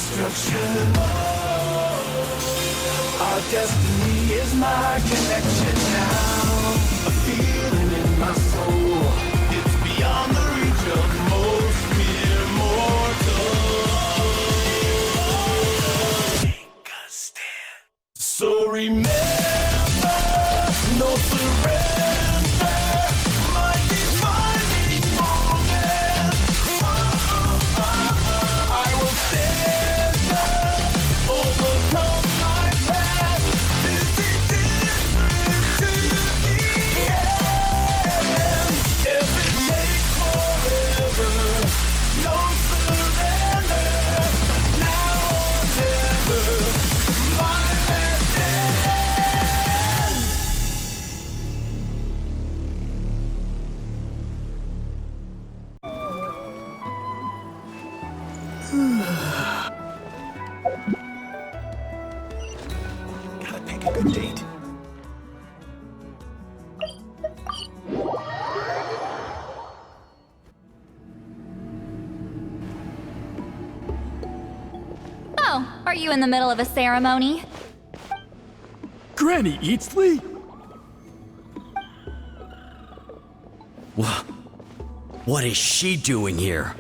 destruction. Our destiny is my connection now. A feeling in my soul. It's beyond the reach of most mere mortals. Take a stand. So remember, no surrender. My defining moment. I will stand up, overcome my past. This is different to the end. If it takes forever, no surrender. Now or never, my last stand. Gotta pick a good date. Oh, are you in the middle of a ceremony? Granny Eatsley? What is she doing here?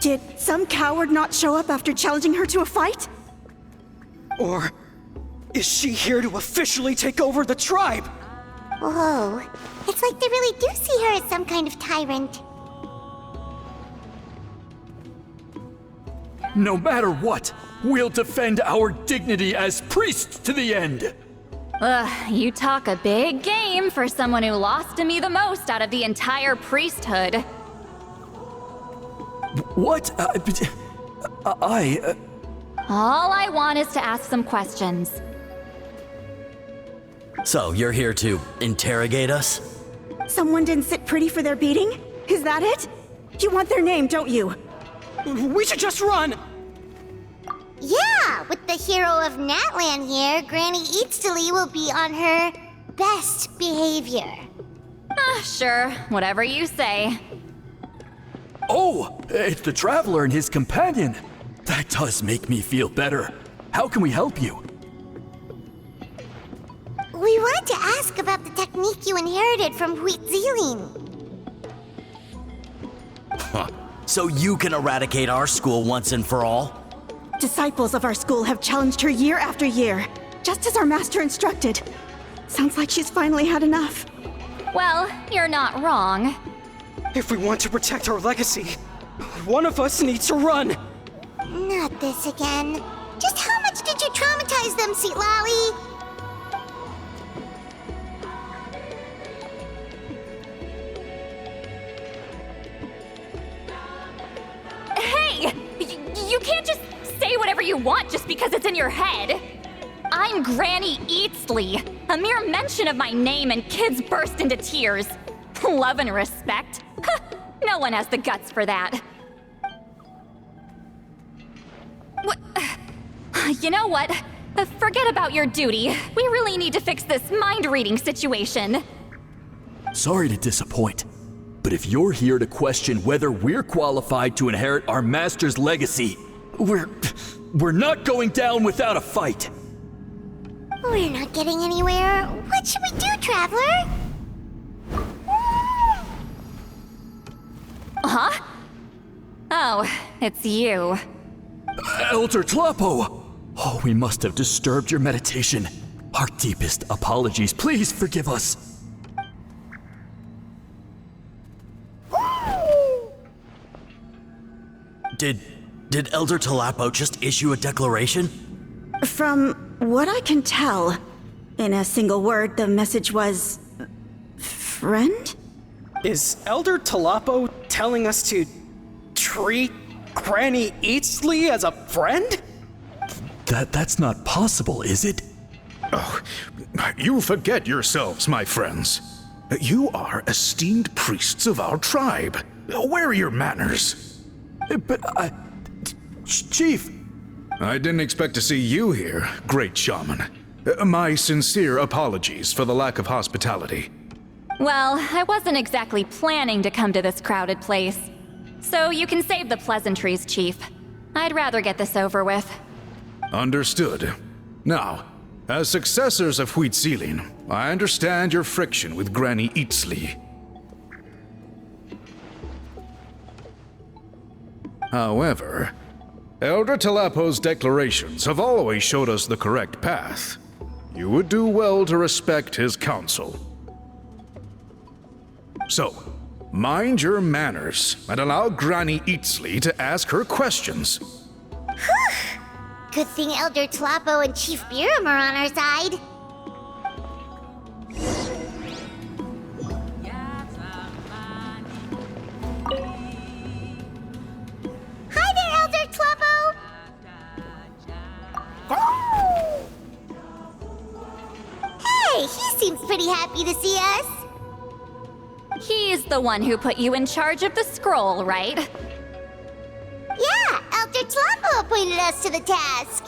Did some coward not show up after challenging her to a fight? Or is she here to officially take over the tribe? Whoa. It's like they really do see her as some kind of tyrant. No matter what, we'll defend our dignity as priests to the end. Ugh, you talk a big game for someone who lost to me the most out of the entire priesthood. What? All I want is to ask some questions. So, you're here to interrogate us? Someone didn't sit pretty for their beating? Is that it? You want their name, don't you? We should just run! Yeah, with the hero of Natlan here, Granny Eatsley will be on her best behavior. Sure, whatever you say. Oh, it's the Traveler and his companion. That does make me feel better. How can we help you? We wanted to ask about the technique you inherited from Huitziling. So you can eradicate our school once and for all? Disciples of our school have challenged her year after year, just as our master instructed. Sounds like she's finally had enough. Well, you're not wrong. If we want to protect our legacy, one of us needs to run! Not this again. Just how much did you traumatize them, Seatlally? Hey! You can't just say whatever you want just because it's in your head. I'm Granny Eatsley. A mere mention of my name and kids burst into tears. Love and respect? No one has the guts for that. What? You know what? Forget about your duty. We really need to fix this mind-reading situation. Sorry to disappoint, but if you're here to question whether we're qualified to inherit our master's legacy, we're not going down without a fight. We're not getting anywhere. What should we do, Traveler? Huh? Oh, it's you. Elder Tlapo! Oh, we must have disturbed your meditation. Our deepest apologies. Please forgive us. Did Elder Tlapo just issue a declaration? From what I can tell, in a single word, the message was... friend? Is Elder Tlapo telling us to treat Granny Eatsley as a friend? That's not possible, is it? Oh, you forget yourselves, my friends. You are esteemed priests of our tribe. Where are your manners? But Chief... I didn't expect to see you here, great shaman. My sincere apologies for the lack of hospitality. Well, I wasn't exactly planning to come to this crowded place. So you can save the pleasantries, Chief. I'd rather get this over with. Understood. Now, as successors of Huitzilin, I understand your friction with Granny Eatsley. However, Elder Talapo's declarations have always showed us the correct path. You would do well to respect his counsel. So, mind your manners and allow Granny Eatsley to ask her questions. Good thing Elder Tlapo and Chief Biram are on our side. Hi there, Elder Tlapo! Hey, he seems pretty happy to see us. He's the one who put you in charge of the scroll, right? Yeah, Elder Tlapo appointed us to the task.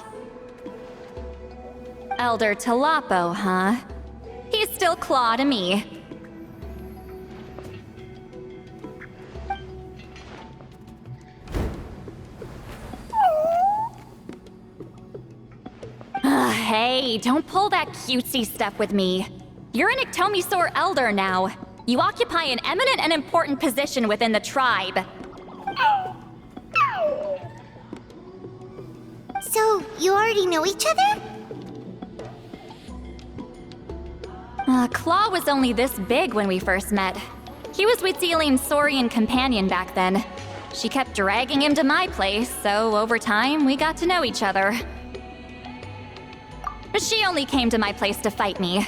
Elder Talapo, huh? He's still Claw to me. Hey, don't pull that cutesy stuff with me. You're an Iktomisaur Elder now. You occupy an eminent and important position within the tribe. So, you already know each other? Claw was only this big when we first met. He was Huitzilin's Saurian companion back then. She kept dragging him to my place, so over time, we got to know each other. She only came to my place to fight me.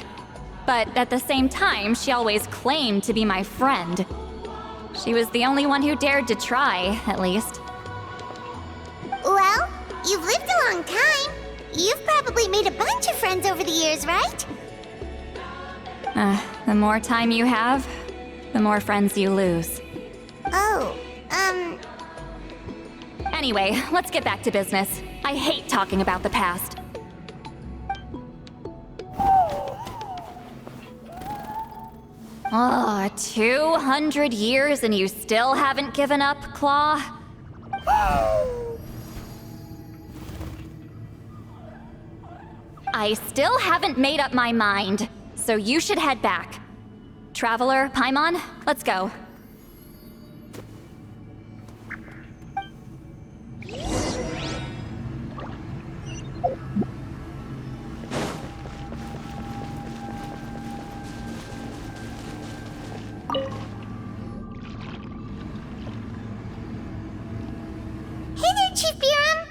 But at the same time, she always claimed to be my friend. She was the only one who dared to try, at least. Well, you've lived a long time. You've probably made a bunch of friends over the years, right? The more time you have, the more friends you lose. Oh, Anyway, let's get back to business. I hate talking about the past. Oh, 200 years and you still haven't given up, Claw? I still haven't made up my mind, so you should head back. Traveler, Paimon, let's go. hey there, Chief Biram!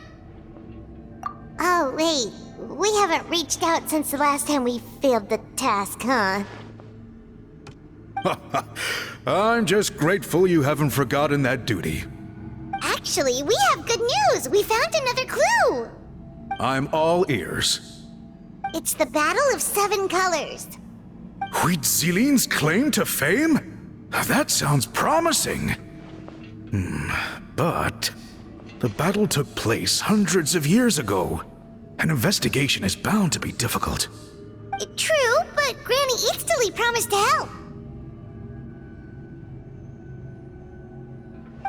Oh, wait. We haven't reached out since the last time we failed the task, huh? I'm just grateful you haven't forgotten that duty. Actually, we have good news! We found another clue! I'm all ears. It's the Battle of Seven Colors. Huitzilin's claim to fame? That sounds promising. But the battle took place hundreds of years ago. An investigation is bound to be difficult. True, but Granny Eatsley promised to help.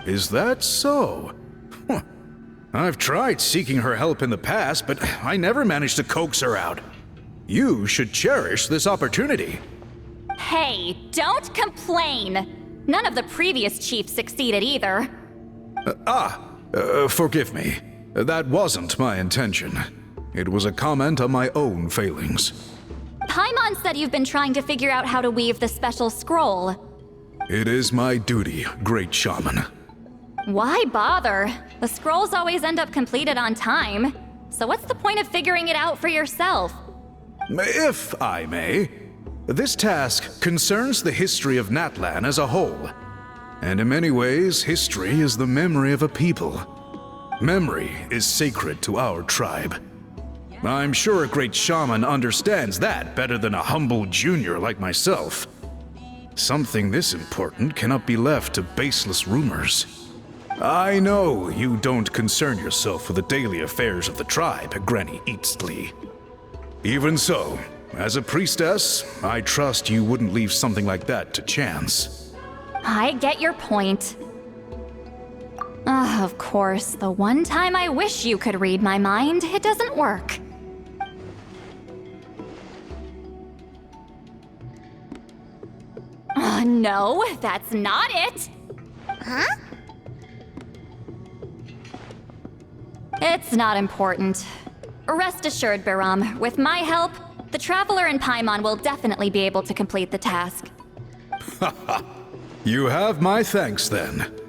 Is that so? Huh. I've tried seeking her help in the past, but I never managed to coax her out. You should cherish this opportunity. Hey, don't complain! None of the previous chiefs succeeded either. Forgive me. That wasn't my intention. It was a comment on my own failings. Paimon said you've been trying to figure out how to weave the special scroll. It is my duty, great shaman. Why bother? The scrolls always end up completed on time. So what's the point of figuring it out for yourself? If I may, this task concerns the history of Natlan as a whole. And in many ways, history is the memory of a people. Memory is sacred to our tribe. I'm sure a great shaman understands that better than a humble junior like myself. Something this important cannot be left to baseless rumors. I know you don't concern yourself with the daily affairs of the tribe, Granny Eatsley. Even so, as a priestess, I trust you wouldn't leave something like that to chance. I get your point. Of course, the one time I wish you could read my mind, it doesn't work. No, that's not it! Huh? It's not important. Rest assured, Biram, with my help, the Traveler and Paimon will definitely be able to complete the task. You have my thanks then.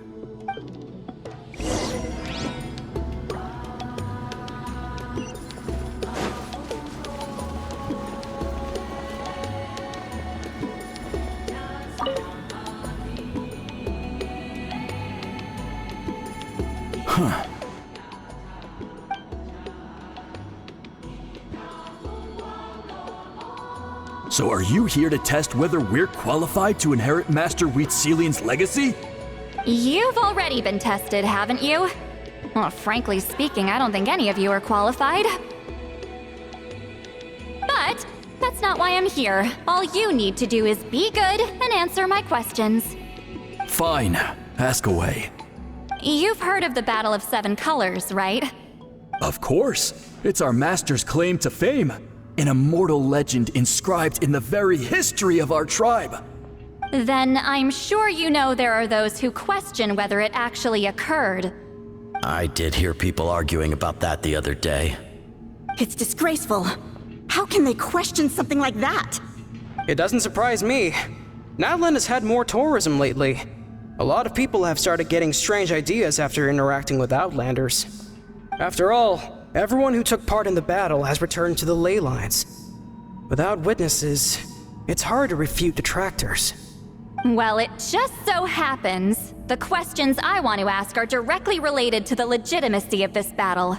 So are you here to test whether we're qualified to inherit Master Wheatselian's legacy? You've already been tested, haven't you? Well, frankly speaking, I don't think any of you are qualified. But that's not why I'm here. All you need to do is be good and answer my questions. Fine, ask away. You've heard of the Battle of Seven Colors, right? Of course, it's our master's claim to fame. An immortal legend inscribed in the very history of our tribe. Then I'm sure you know there are those who question whether it actually occurred. I did hear people arguing about that the other day. It's disgraceful. How can they question something like that? It doesn't surprise me. Natlan has had more tourism lately. A lot of people have started getting strange ideas after interacting with Outlanders. After all, everyone who took part in the battle has returned to the ley lines. Without witnesses, it's hard to refute detractors. Well, it just so happens the questions I want to ask are directly related to the legitimacy of this battle.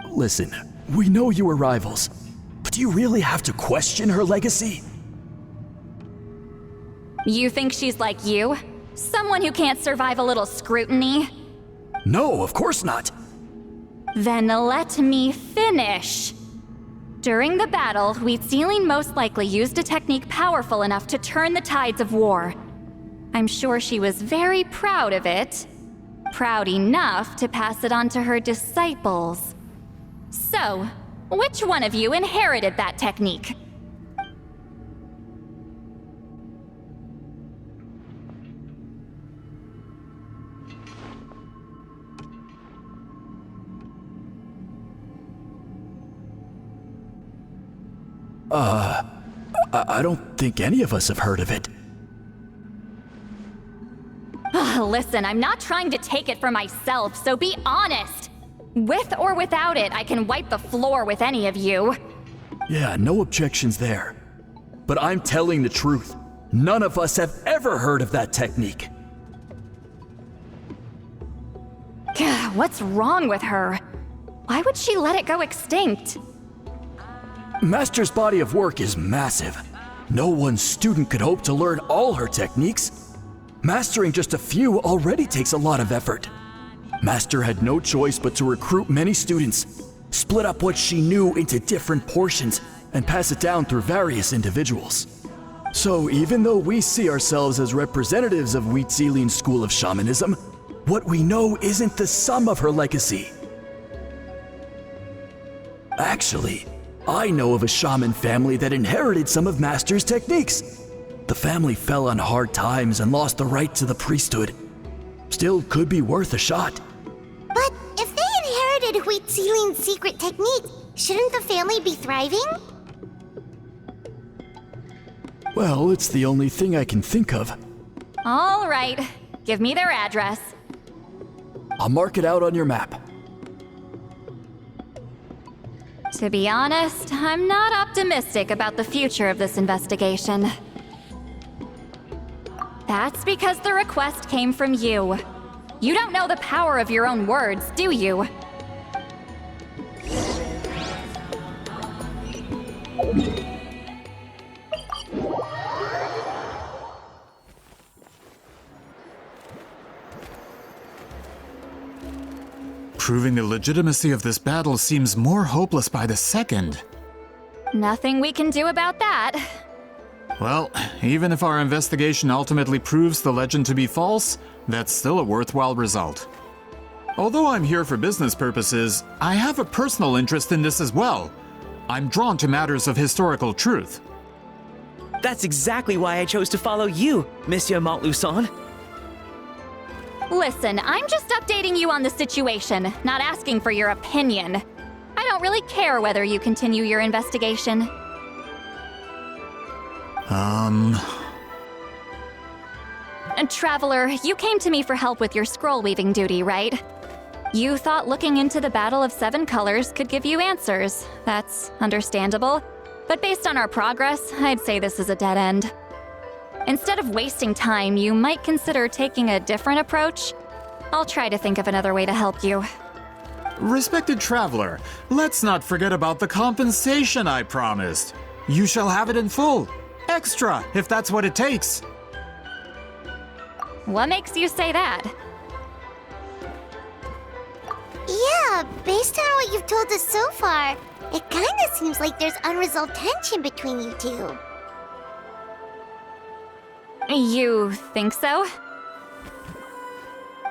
Listen, we know you were rivals, but do you really have to question her legacy? You think she's like you? Someone who can't survive a little scrutiny? No, of course not. Then let me finish. During the battle, Wheatselian most likely used a technique powerful enough to turn the tides of war. I'm sure she was very proud of it. Proud enough to pass it on to her disciples. So, which one of you inherited that technique? I don't think any of us have heard of it. Listen, I'm not trying to take it for myself, so be honest. With or without it, I can wipe the floor with any of you. Yeah, no objections there. But I'm telling the truth. None of us have ever heard of that technique. What's wrong with her? Why would she let it go extinct? Master's body of work is massive. No one student could hope to learn all her techniques. Mastering just a few already takes a lot of effort. Master had no choice but to recruit many students, split up what she knew into different portions, and pass it down through various individuals. So even though we see ourselves as representatives of Wheatselian's school of shamanism, what we know isn't the sum of her legacy. Actually, I know of a shaman family that inherited some of Master's techniques. The family fell on hard times and lost the right to the priesthood. Still could be worth a shot. But if they inherited Wheatselian's secret technique, shouldn't the family be thriving? Well, it's the only thing I can think of. All right, give me their address. I'll mark it out on your map. To be honest, I'm not optimistic about the future of this investigation. That's because the request came from you. You don't know the power of your own words, do you? Proving the legitimacy of this battle seems more hopeless by the second. Nothing we can do about that. Well, even if our investigation ultimately proves the legend to be false, that's still a worthwhile result. Although I'm here for business purposes, I have a personal interest in this as well. I'm drawn to matters of historical truth. That's exactly why I chose to follow you, Monsieur Montluçon. Listen, I'm just updating you on the situation, not asking for your opinion. I don't really care whether you continue your investigation. And Traveler, you came to me for help with your scroll weaving duty, right? You thought looking into the Battle of Seven Colors could give you answers. That's understandable. But based on our progress, I'd say this is a dead end. Instead of wasting time, you might consider taking a different approach. I'll try to think of another way to help you. Respected traveler, let's not forget about the compensation I promised. You shall have it in full. Extra, if that's what it takes. What makes you say that? Yeah, based on what you've told us so far, it kinda seems like there's unresolved tension between you two. You think so?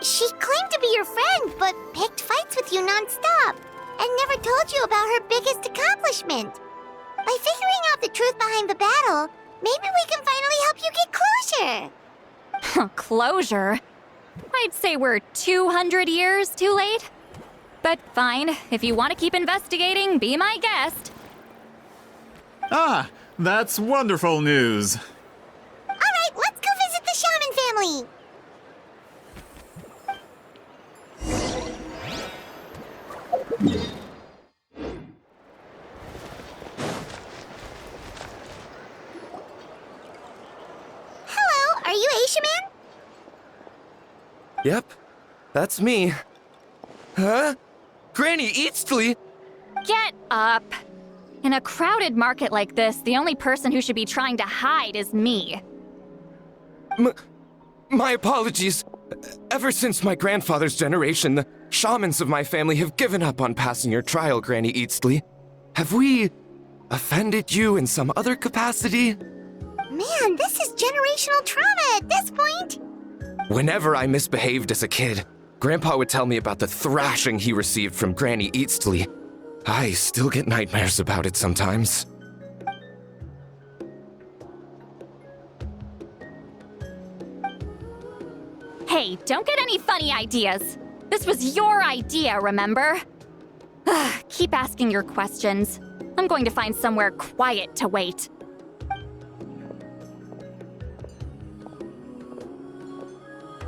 She claimed to be your friend, but picked fights with you non-stop, and never told you about her biggest accomplishment. By figuring out the truth behind the battle, maybe we can finally help you get closure. Closure? I'd say we're 200 years too late. But fine, if you want to keep investigating, be my guest. Ah, that's wonderful news. Alright, let's go visit the Shaman family! Hello, are you Asia Man? Yep, that's me. Huh? Granny Eastly? Get up! In a crowded market like this, the only person who should be trying to hide is me. My apologies. Ever since my grandfather's generation, the shamans of my family have given up on passing your trial, Granny Eastly. Have we offended you in some other capacity? Man, this is generational trauma at this point! Whenever I misbehaved as a kid, Grandpa would tell me about the thrashing he received from Granny Eastly. I still get nightmares about it sometimes. Hey, don't get any funny ideas. This was your idea, remember? Keep asking your questions. I'm going to find somewhere quiet to wait.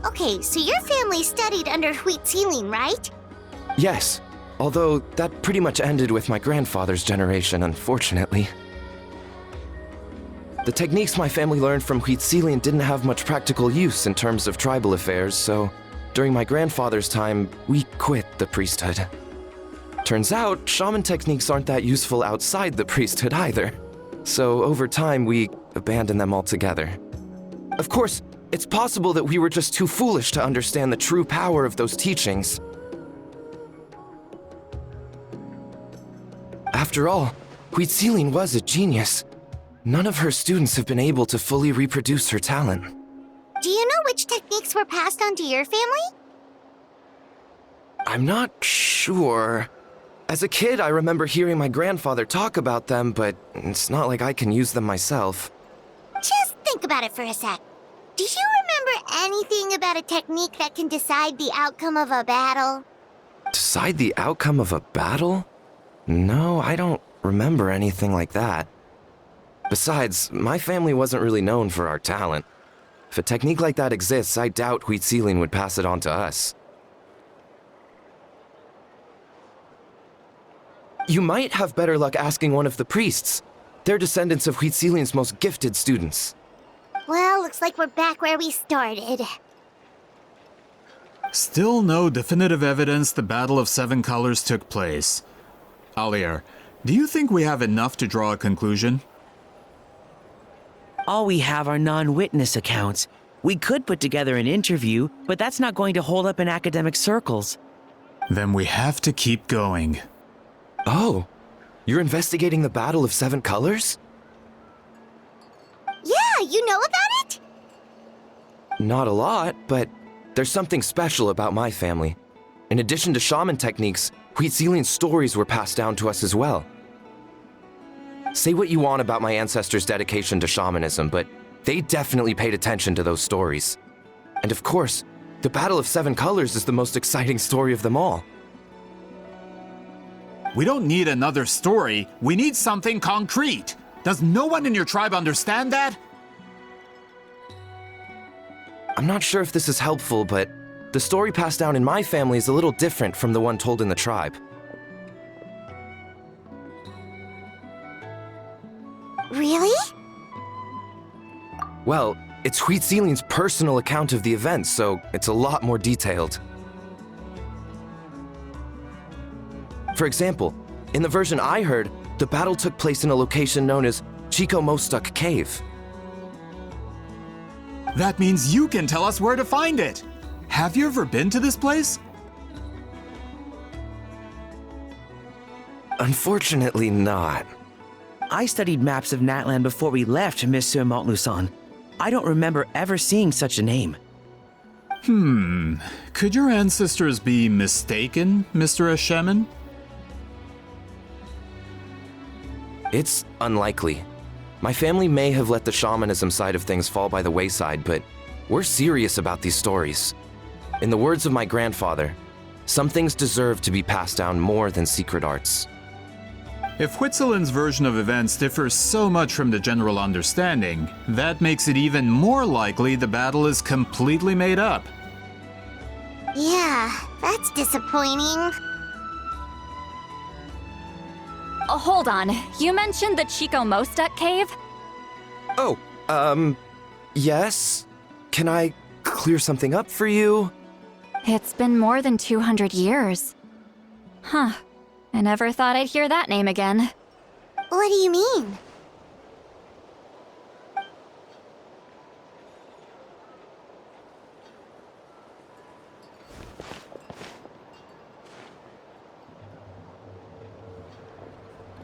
Okay, so your family studied under Huitzilin, right? Yes, although that pretty much ended with my grandfather's generation, unfortunately. The techniques my family learned from Huitzilin didn't have much practical use in terms of tribal affairs, so during my grandfather's time, we quit the priesthood. Turns out, shaman techniques aren't that useful outside the priesthood either. So over time, we abandoned them altogether. Of course, it's possible that we were just too foolish to understand the true power of those teachings. After all, Huitzilin was a genius. None of her students have been able to fully reproduce her talent. Do you know which techniques were passed on to your family? I'm not sure. As a kid, I remember hearing my grandfather talk about them, but it's not like I can use them myself. Just think about it for a sec. Do you remember anything about a technique that can decide the outcome of a battle? Decide the outcome of a battle? No, I don't remember anything like that. Besides, my family wasn't really known for our talent. If a technique like that exists, I doubt Huitzilin would pass it on to us. You might have better luck asking one of the priests. They're descendants of Huitzilin's most gifted students. Well, looks like we're back where we started. Still no definitive evidence the Battle of Seven Colors took place. Alier, do you think we have enough to draw a conclusion? All we have are non-witness accounts. We could put together an interview, but that's not going to hold up in academic circles. Then we have to keep going. Oh, you're investigating the Battle of Seven Colors? Yeah, you know about it? Not a lot, but there's something special about my family. In addition to shaman techniques, Huitzilian's stories were passed down to us as well. Say what you want about my ancestors' dedication to shamanism, but they definitely paid attention to those stories. And of course, the Battle of Seven Colors is the most exciting story of them all. We don't need another story. We need something concrete. Does no one in your tribe understand that? I'm not sure if this is helpful, but the story passed down in my family is a little different from the one told in the tribe. Really? Well, it's Huitzilian's personal account of the events, so it's a lot more detailed. For example, in the version I heard, the battle took place in a location known as Chico Mostuk Cave. That means you can tell us where to find it. Have you ever been to this place? Unfortunately not. I studied maps of Natlan before we left, Monsieur Montluçon. I don't remember ever seeing such a name. Could your ancestors be mistaken, Mr. Eshemin? It's unlikely. My family may have let the shamanism side of things fall by the wayside, but we're serious about these stories. In the words of my grandfather, some things deserve to be passed down more than secret arts. If Huitzilin's version of events differs so much from the general understanding, that makes it even more likely the battle is completely made up. Yeah, that's disappointing. Hold on. You mentioned the Chico Mostuk cave? Oh, yes? Can I clear something up for you? It's been more than 200 years. Huh. I never thought I'd hear that name again. What do you mean?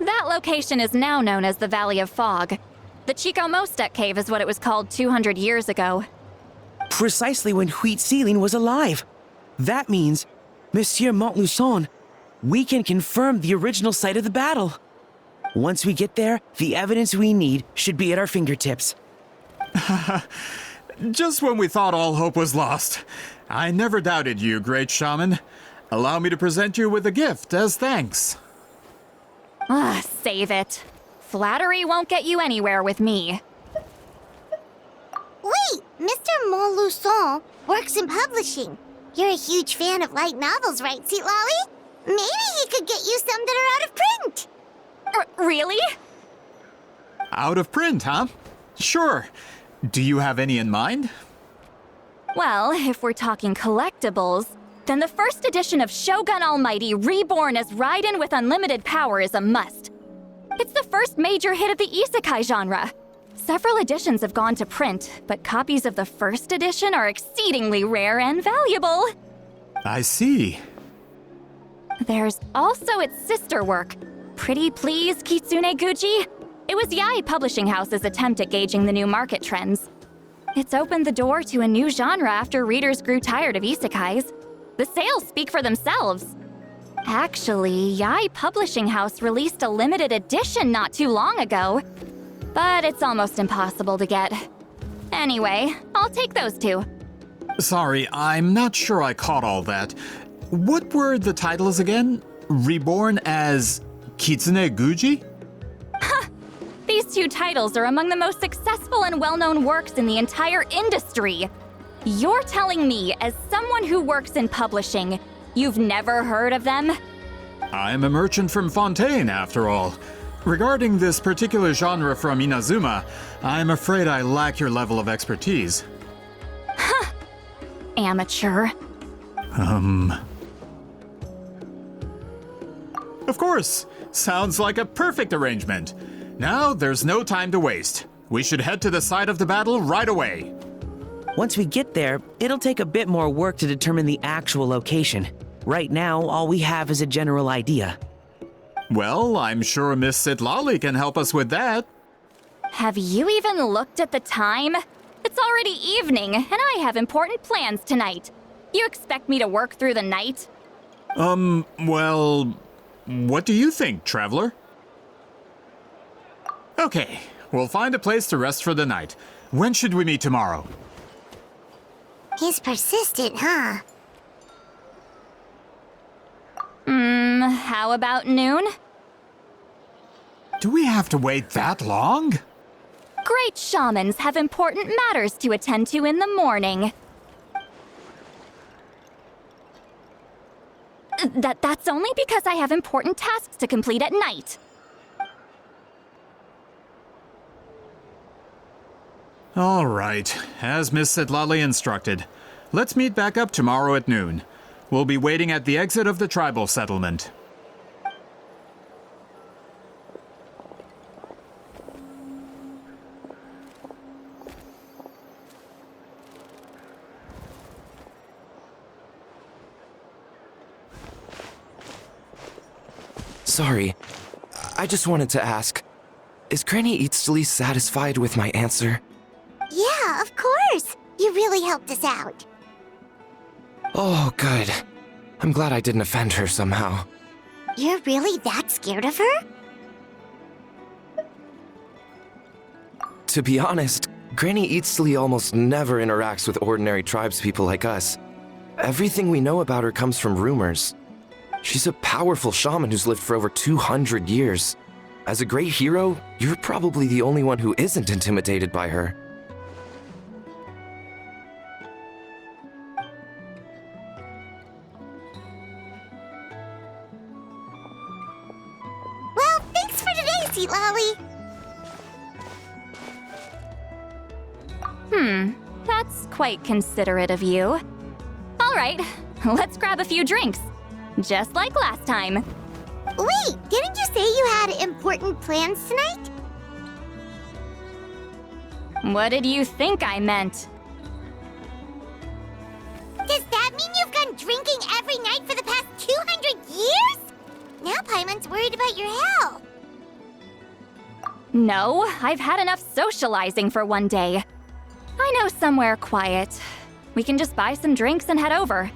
That location is now known as the Valley of Fog. The Chico Mostuk cave is what it was called 200 years ago. Precisely when Huitzilin was alive. That means, Monsieur Montluçon, we can confirm the original site of the battle. Once we get there, the evidence we need should be at our fingertips. Just when we thought all hope was lost. I never doubted you, great shaman. Allow me to present you with a gift as thanks. Save it. Flattery won't get you anywhere with me. Wait, Mr. Montluçon works in publishing. You're a huge fan of light novels, right, Seatlolly? Maybe he could get you some that are out of print. Really? Out of print, huh? Sure. Do you have any in mind? Well, if we're talking collectibles, then the first edition of Shogun Almighty Reborn as Raiden with Unlimited Power is a must. It's the first major hit of the isekai genre. Several editions have gone to print, but copies of the first edition are exceedingly rare and valuable. I see. There's also its sister work, Pretty Please Kitsune Guji. It was Yae Publishing House's attempt at gauging the new market trends. It's opened the door to a new genre after readers grew tired of isekais. The sales speak for themselves. Actually, Yae Publishing House released a limited edition not too long ago, but it's almost impossible to get. Anyway, I'll take those two. Sorry, I'm not sure I caught all that. What were the titles again? Reborn as Kitsune Guji? These two titles are among the most successful and well-known works in the entire industry. You're telling me, as someone who works in publishing, you've never heard of them? I'm a merchant from Fontaine, after all. Regarding this particular genre from Inazuma, I'm afraid I lack your level of expertise. Amateur. Of course! Sounds like a perfect arrangement. Now, there's no time to waste. We should head to the site of the battle right away. Once we get there, it'll take a bit more work to determine the actual location. Right now, all we have is a general idea. Well, I'm sure Miss Sitlali can help us with that. Have you even looked at the time? It's already evening, and I have important plans tonight. You expect me to work through the night? Well, what do you think, Traveler? Okay, we'll find a place to rest for the night. When should we meet tomorrow? He's persistent, huh? How about noon? Do we have to wait that long? Great shamans have important matters to attend to in the morning. That's only because I have important tasks to complete at night. All right, as Miss Sitlali instructed. Let's meet back up tomorrow at noon. We'll be waiting at the exit of the tribal settlement. Sorry, I just wanted to ask, is Granny Eatsley satisfied with my answer? Yeah, of course. You really helped us out. Oh, good. I'm glad I didn't offend her somehow. You're really that scared of her? To be honest, Granny Eatsley almost never interacts with ordinary tribespeople like us. Everything we know about her comes from rumors. She's a powerful shaman who's lived for over 200 years. As a great hero, you're probably the only one who isn't intimidated by her. Well, thanks for today, Sweet Lolly. That's quite considerate of you. All right, let's grab a few drinks. Just like last time. Wait, didn't you say you had important plans tonight? What did you think I meant? Does that mean you've gone drinking every night for the past 200 years? Now Paimon's worried about your health. No, I've had enough socializing for one day. I know somewhere quiet. We can just buy some drinks and head over.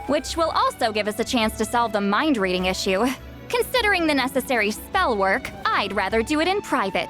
Which will also give us a chance to solve the mind reading issue. Considering the necessary spell work, I'd rather do it in private.